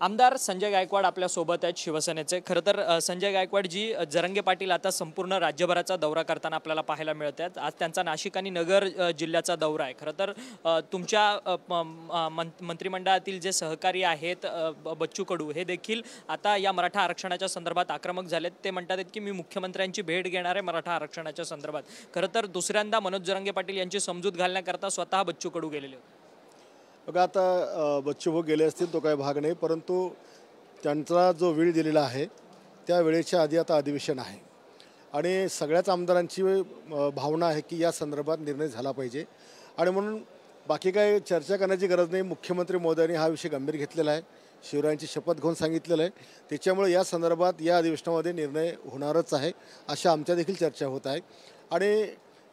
आमदार संजय गायकवाड आपल्या सोबत आहेत शिवसेनेचे। खरं तर संजय गायकवाड जी जरंगे पाटील आता संपूर्ण राज्यभराचा दौरा करताना आपल्याला पाहायला मिळत आहेत। आज त्यांचा नाशिक आणि नगर जिल्ह्याचा दौरा आहे। खरं तर तुमच्या मंत्रिमंडळातील जे सहकारी आहेत बच्चू कडू हे देखील आता या मराठा आरक्षणाच्या संदर्भात आक्रमक झालेत। ते म्हणतात आहेत की मी मुख्यमंत्र्यांची भेट घेणार आहे मराठा आरक्षणाच्या संदर्भात। खरं तर दुसऱ्यांदा मनोज जरंगे पाटील यांची समजूत घालण्याकरता स्वतः बच्चू कडू गेलेले होते। बघा आता बच्चू भाऊ गेले असतील तो काही भाग नाही, परंतु त्यांचा जो वेळ दिलेला आहे त्या वेळेच्या आधी आता अधिवेशन आहे आणि सगळ्याच आमदारांची भावना आहे की या संदर्भात निर्णय झाला पाहिजे आणि म्हणून बाकी काही चर्चा करण्याची गरज नाही। मुख्यमंत्री महोदयांनी हा विषय गंभीर घेतलेला आहे, शिवरायांची शपथ घेऊन सांगितलेलं आहे, त्याच्यामुळे या संदर्भात या अधिवेशनामध्ये निर्णय होणारच आहे अशा आमच्या देखील चर्चा होत आहे आणि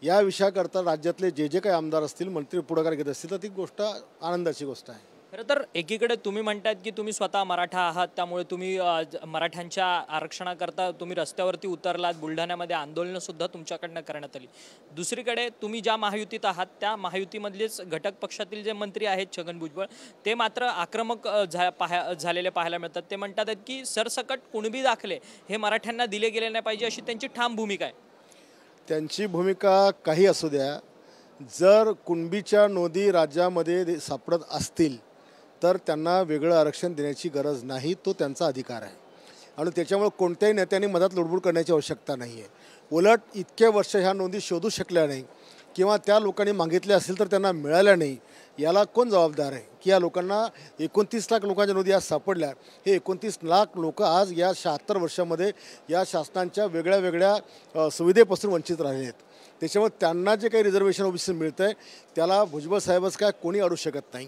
या विषयाकरता राज्यातले जे जे काही आमदार असतील, मंत्री पुढाकार घेत असतील तर ती गोष्ट आनंदाची गोष्ट आहे। खरं तर एकीकडे तुम्ही म्हणतात की तुम्ही स्वतः मराठा आहात, त्यामुळे तुम्ही मराठ्यांच्या आरक्षणाकरता तुम्ही रस्त्यावरती उतरलात, बुलढाण्यामध्ये आंदोलनं सुद्धा तुमच्याकडनं करण्यात आली। दुसरीकडे तुम्ही ज्या महायुतीत आहात त्या महायुतीमधलेच घटक पक्षातील जे मंत्री आहेत छगन भुजबळ ते मात्र आक्रमक झालेले पाहायला मिळतात। ते म्हणतात की सरसकट कुणबी दाखले हे मराठ्यांना दिले गेले नाही पाहिजे अशी त्यांची ठाम भूमिका आहे। त्यांची भूमिका काही असू द्या, जर कुणबीच्या नोंदी राज्यामध्ये सापडत असतील तर त्यांना वेगळं आरक्षण देण्याची गरज नाही, तो त्यांचा अधिकार आहे आणि त्याच्यामुळे कोणत्याही नेत्यांनी मधात लुडबुड करण्याची आवश्यकता नाही आहे। उलट इतके वर्ष ह्या नोंदी शोधू शकल्या नाही किंवा त्या लोकांनी मागितल्या असतील तर त्यांना मिळाल्या नाही, याला कोण जबाबदार आहे की या लोकांना 29 लाख लोकांच्या नोंदी आज सापडल्या। हे 29 लाख लोक आज या 76 वर्षामध्ये या शासनांच्या वेगळ्या वेगळ्या सुविधेपासून वंचित राहिले आहेत। त्याच्यामुळे त्यांना जे काही रिझर्वेशन ओबीसी मिळतं आहे त्याला भुजबळ साहेबच काय कोणी अडू शकत नाही।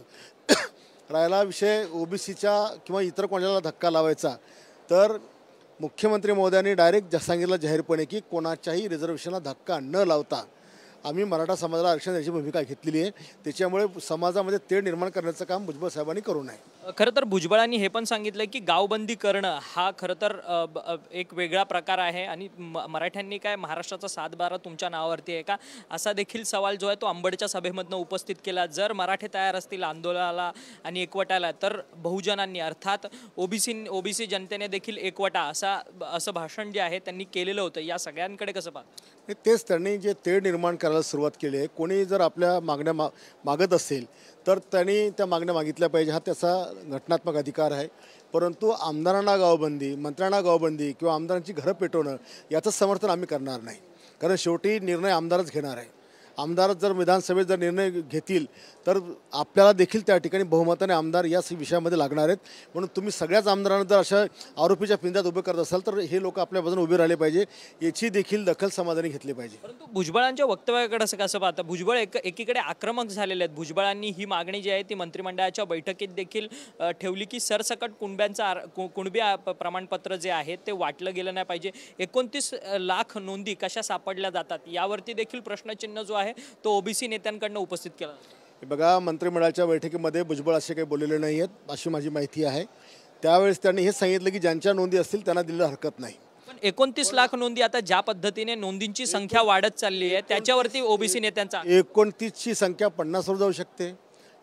राहिला विषय ओबीसीच्या किंवा इतर कोणाला धक्का लावायचा तर मुख्यमंत्री महोदयांनी डायरेक्ट सांगितलं जाहीरपणे की कोणाच्याही रिझर्वेशनला धक्का न लावता आम्ही मराठा समाजाला आरक्षण द्यायची भूमिका घेतलेली आहे। त्याच्यामुळे समाजामध्ये तेढ निर्माण करण्याचं काम भुजबळ साहेबांनी करू नये। खरं तर भुजबळांनी हे पण सांगितलं की गावबंदी करणं हा खरं तर एक वेगळा प्रकार आहे आणि मराठ्यांनी काय महाराष्ट्राचा 7-12 तुमच्या नावावरती आहे का असा देखील सवाल जो आहे तो अंबडच्या सभेमधनं उपस्थित केला। जर मराठे तयार असतील आंदोलनाला आणि एकवटाला तर बहुजनांनी अर्थात ओबीसी जनतेने देखील एकवटा असं भाषण जे आहे त्यांनी केलेलं होतं। या सगळ्यांकडे कसं पाहता? तेच त्यांनी जे तेढ निर्माण करायला सुरुवात केली आहे। कोणी जर आपल्या मागण्या मागत असेल तर त्यांनी त्या मागण्या मागितल्या पाहिजे, हा त्याचा घटनात्मक अधिकार आहे। परंतु आमदारांना गावबंदी, मंत्र्यांना गावबंदी किंवा आमदारांची घरं पेटवणं याचं समर्थन आम्ही करणार नाही, कारण शेवटी निर्णय आमदारच घेणार आहे। आमदार जर विधानसभेत जर निर्णय घेतील तर आपल्याला देखील त्या ठिकाणी बहुमताने आमदार या विषयामध्ये लागणार आहेत। म्हणून तुम्ही सगळ्याच आमदारांना जर अशा आरोपीच्या पिंजात उभे करत असाल तर हे लोक आपल्या बाजूने उभे राहिले पाहिजे, याची देखील दखल समाजाने घेतली पाहिजे। परंतु भुजबळांच्या वक्तव्याकडे कसं पाहता? भुजबळ एकीकडे आक्रमक झालेले आहेत। भुजबळांनी ही मागणी जी आहे ती मंत्रिमंडळाच्या बैठकीत देखील ठेवली की सरसकट कुणबी प्रमाणपत्र जे आहे ते वाटलं गेलं नाही पाहिजे। 29 लाख नोंदी कशा सापडल्या जातात यावरती देखील प्रश्नचिन्ह जो आहे तो ओबीसी नेत्यांकडून उपस्थित केला। बघा, मंत्रिमंडळाच्या बैठकीमध्ये भुजबळ असे काही बोललेले नाही आहेत अशी माझी माहिती आहे। त्यावेळेस त्यांनी हे सांगितलं की ज्यांच्या नोंदी असतील त्यांना दिलेलं हरकत नाही। पण 29 लाख नोंदी आता ज्या पद्धतीने नोंदींची संख्या वाढत चालली आहे त्याच्यावरती ओबीसी नेत्यांचा 29ची संख्या 50वर जाऊ शकते,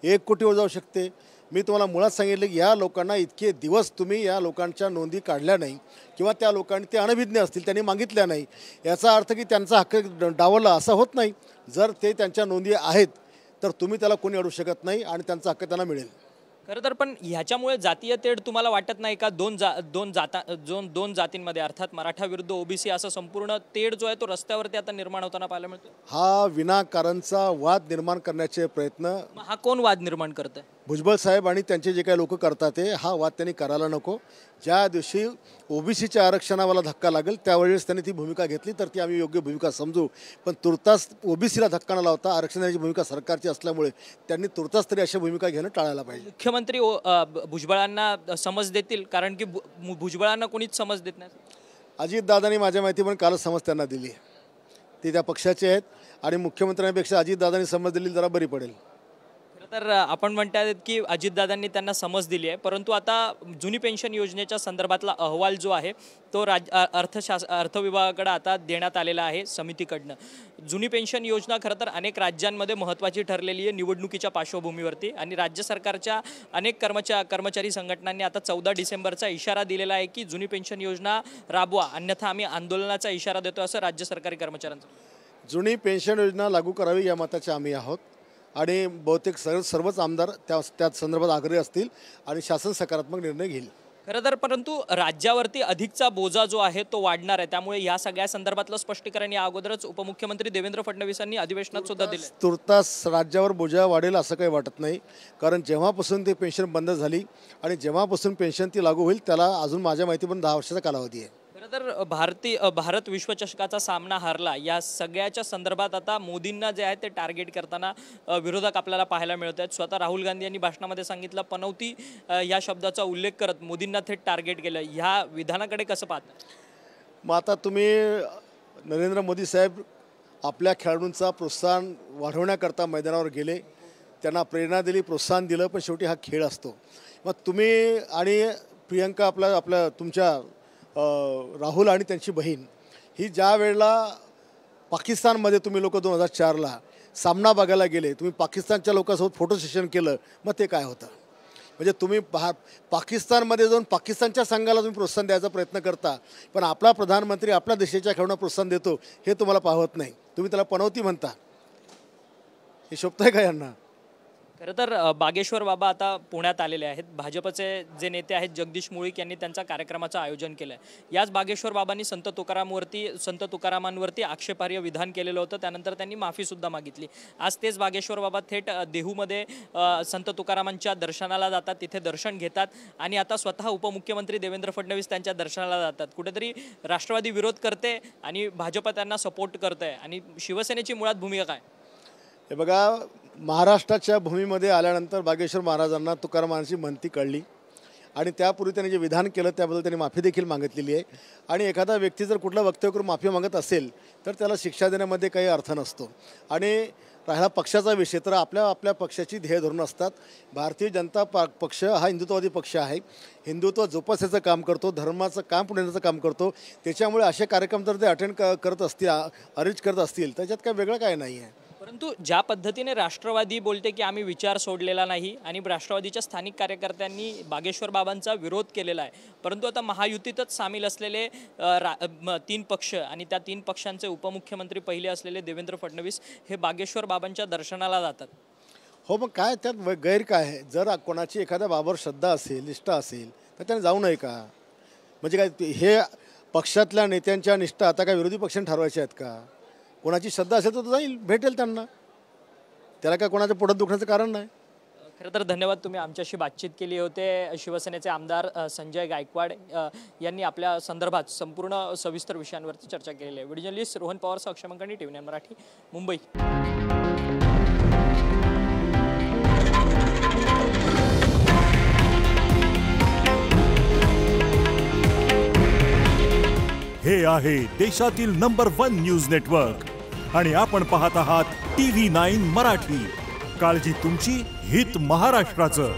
1 कोटीवर जाऊ शकते। मी तुम्हाला मुळात सांगितलं की या लोकांना इतके दिवस तुम्ही या लोकांच्या नोंदी काढल्या नाही किंवा त्या लोकांनी ते अनभिज्ञ असतील त्यांनी मागितल्या नाही, याचा अर्थ की त्यांचा हक्क डावलला असं होत नाही। जर ते त्यांच्या नोंदी आहेत तर तुम्ही त्याला कोणी अडू शकत नाही आणि त्यांचा हक्क त्यांना मिळेल। खरं तर पण ह्याच्यामुळे जातीय तेढ तुम्हाला वाटत नाही का? दोन जातींमध्ये अर्थात मराठा विरुद्ध ओबीसी असं संपूर्ण तेढ जो आहे तो रस्त्यावरती आता निर्माण होताना पाहायला मिळतो। हा विनाकारणचा वाद निर्माण करण्याचे प्रयत्न हा कोण वाद निर्माण करत आहे? भुजबळ साहेब आणि त्यांचे जे काही लोक करतात ते हा वाद त्यांनी करायला नको। ज्या दिवशी ओबीसीच्या आरक्षणाला धक्का लागेल त्यावेळेस त्यांनी ती भूमिका घेतली तर ती आम्ही योग्य भूमिका समजू, पण तुर्तास ओबीसीला धक्का न लावता आरक्षणाची भूमिका सरकारची असल्यामुळे त्यांनी तुर्तास तरी अशा भूमिका घेणं टाळायला पाहिजे। मुख्यमंत्री भुजबळांना समज देतील, कारण की भुजबळांना कोणीच समज देत नाही। अजितदादांनी माझ्या माहिती पण कालच समज त्यांना दिली, ते त्या पक्षाचे आहेत आणि मुख्यमंत्र्यांपेक्षा अजितदादांनी समज दिली जरा बरी पडेल। तर आपण म्हणतात की अजितदादांनी त्यांना समज दिली आहे, परंतु आता जुनी पेन्शन योजनेच्या संदर्भातला अहवाल जो आहे तो अर्थ विभागाकडे आता देण्यात आलेला आहे समितीकडनं. जुनी पेन्शन योजना खरं तर अनेक राज्यांमध्ये महत्त्वाची ठरलेली आहे निवडणुकीच्या पार्श्वभूमीवरती, आणि राज्य सरकारच्या अनेक कर्मचारी संघटनांनी आता 14 डिसेंबरचा इशारा दिलेला आहे की जुनी पेन्शन योजना राबवा, अन्यथा आम्ही आंदोलनाचा इशारा देतो, असं राज्य सरकारी कर्मचाऱ्यांचं. जुनी पेन्शन योजना लागू करावी या मताचे आम्ही आहोत आणि बहुतेक सर्वच आमदार त्या संदर्भात आग्रही असतील आणि शासन सकारात्मक निर्णय घेईल. खरं तर परंतु राज्यावरती अधिकचा बोजा जो आहे तो वाढणार आहे, त्यामुळे या सगळ्या संदर्भातलं स्पष्टीकरण या अगोदरच उपमुख्यमंत्री देवेंद्र फडणवीसांनी अधिवेशनात सुद्धा दिले. तुर्तास राज्यावर बोजा वाढेल असं काही वाटत नाही, कारण जेव्हापासून ती पेन्शन बंद झाली आणि जेव्हापासून पेन्शन ती लागू होईल त्याला अजून माझ्या माहितीपर्यंत 10 वर्षाचा कालावधी आहे. खरं तर भारत विश्वचषकाचा सामना हारला, या सगळ्याच्या संदर्भात आता मोदींना जे आहे ते टार्गेट करताना विरोधक आपल्याला पाहायला मिळत आहेत. स्वतः राहुल गांधी यांनी भाषणामध्ये सांगितलं, पनौती या शब्दाचा उल्लेख करत मोदींना थेट टार्गेट केलं. ह्या विधानाकडे कसं पाहता? मग आता तुम्ही नरेंद्र मोदी साहेब आपल्या खेळाडूंचा प्रोत्साहन वाढवण्याकरता मैदानावर गेले, त्यांना प्रेरणा दिली, प्रोत्साहन दिलं, पण शेवटी हा खेळ असतो. मग तुम्ही आणि प्रियंका आपल्या तुमच्या राहुल आणि त्यांची बहीण ही ज्या वेळेला पाकिस्तानमध्ये तुम्ही लोक 2004ला सामना बघायला गेले, तुम्ही पाकिस्तानच्या लोकांसोबत फोटो सेशन केलं, मग ते काय होतं? म्हणजे तुम्ही पाकिस्तानमध्ये जाऊन पाकिस्तानच्या संघाला तुम्ही प्रोत्साहन द्यायचा प्रयत्न करता, पण आपला प्रधानमंत्री आपल्या देशाच्या खेळांना प्रोत्साहन देतो हे तुम्हाला पाहत नाही. तुम्ही त्याला पनौती म्हणता, हे शोभतंय का यांना? खरं तर बागेश्वर बाबा आता पुण्यात आलेले आहेत. भाजपचे जे नेते आहेत जगदीश मुळीक यांनी त्यांच्या कार्यक्रमाचं आयोजन केलं आहे. याच बागेश्वर बाबांनी संत तुकारामांवरती आक्षेपार्ह विधान केलेलं होतं, त्यानंतर त्यांनी माफीसुद्धा मागितली. आज तेच बागेश्वर बाबा थेट देहूमध्ये संत तुकारामांच्या दर्शनाला जातात, तिथे दर्शन घेतात, आणि आता स्वतः उपमुख्यमंत्री देवेंद्र फडणवीस त्यांच्या दर्शनाला जातात. कुठेतरी राष्ट्रवादी विरोध करते आणि भाजप त्यांना सपोर्ट करते, आणि शिवसेनेची मुळात भूमिका काय? हे बघा, महाराष्ट्राच्या भूमीमध्ये आल्यानंतर बागेश्वर महाराजांना तुकारामांची म्हणती कळली आणि त्यापूर्वी त्यांनी जे विधान केलं त्याबद्दल त्यांनी माफी देखील मागितलेली आहे. आणि एखादा व्यक्ती जर कुठलं वक्तव्य करून माफी मागत असेल तर त्याला शिक्षा देण्यामध्ये काही अर्थ नसतो. आणि राहिला पक्षाचा विषय, तर आपल्या पक्षाची ध्येय धोरणं असतात. भारतीय जनता पक्ष हा हिंदुत्ववादी पक्ष आहे, हिंदुत्व जोपासायचं काम करतो, धर्माचं काम पुढे नेण्याचं काम करतो. त्याच्यामुळे असे कार्यक्रम जर ते अटेंड करत असतील, अरेंज करत असतील, त्याच्यात काय वेगळं काय नाही आहे. परंतु ज्या पद्धतीने राष्ट्रवादी बोलते की आम्ही विचार सोडलेला नाही, आणि राष्ट्रवादीच्या स्थानिक कार्यकर्त्यांनी बागेश्वर बाबांचा विरोध केलेला आहे, परंतु आता महायुतीतच सामील असलेले 3 पक्ष आणि त्या 3 पक्षांचे उपमुख्यमंत्री पहिले असलेले देवेंद्र फडणवीस हे बागेश्वर बाबांच्या दर्शनाला जातात. हो, मग काय त्यात गैर काय आहे? जर कोणाची एखाद्या बाबावर श्रद्धा असेल, निष्ठा असेल, तर त्याने जाऊ नये का? म्हणजे काय हे पक्षातल्या नेत्यांच्या निष्ठा आता काय विरोधी पक्षांनी ठरवायच्या आहेत का? कोणाची श्रद्धा असेल तर तो जाईल, भेटेल त्यांना, त्याला काय कोणाच्या पोटात दुखण्याचं कारण नाही. खरं तर धन्यवाद, तुम्ही आमच्याशी बातचीत केली होते. शिवसेनेचे आमदार संजय गायकवाड यांनी आपल्या संदर्भात संपूर्ण सविस्तर विषयांवरती चर्चा केलेली आहे. व्हिडिओ जर्नलिस्ट रोहन पवार, अक्षय मंकणी, TV9 मराठी, मुंबई. हे आहे देशातील नंबर 1 न्यूज नेटवर्क आणि आपण पाहत आहात TV9 मराठी. काळजी तुमची, हित महाराष्ट्राचं.